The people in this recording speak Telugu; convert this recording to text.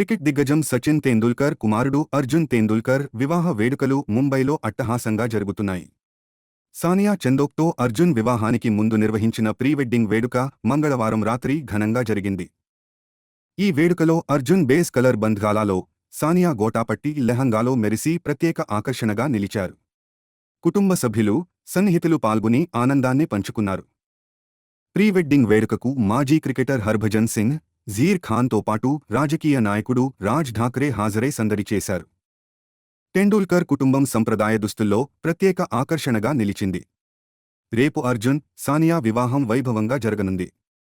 క్రికెట్ దిగ్గజం సచిన్ తేందూల్కర్ కుమారుడు అర్జున్ తేందూల్కర్ వివాహ వేడుకలు ముంబైలో అట్టహాసంగా జరుగుతున్నాయి. సానియా చందోక్తో అర్జున్ వివాహానికి ముందు నిర్వహించిన ప్రీ వెడ్డింగ్ వేడుక మంగళవారం రాత్రి ఘనంగా జరిగింది. ఈ వేడుకలో అర్జున్ బేస్ కలర్ బంద్గాలాలో, సానియా గోటాపట్టి లెహంగాలో మెరిసి ప్రత్యేక ఆకర్షణగా నిలిచారు. కుటుంబ సభ్యులు, సన్నిహితులు పాల్గొని ఆనందాన్ని పంచుకున్నారు. ప్రీ వెడ్డింగ్ వేడుకకు మాజీ క్రికెటర్ హర్భజన్ సింగ్, జీర్ ఖాన్తో పాటు రాజకీయ నాయకుడు రాజ్ ఠాక్రే హాజరై సందడి చేశారు. టెండూల్కర్ కుటుంబం సంప్రదాయ దుస్తుల్లో ప్రత్యేక ఆకర్షణగా నిలిచింది. రేపు అర్జున్, సానియా వివాహం వైభవంగా జరగనుంది.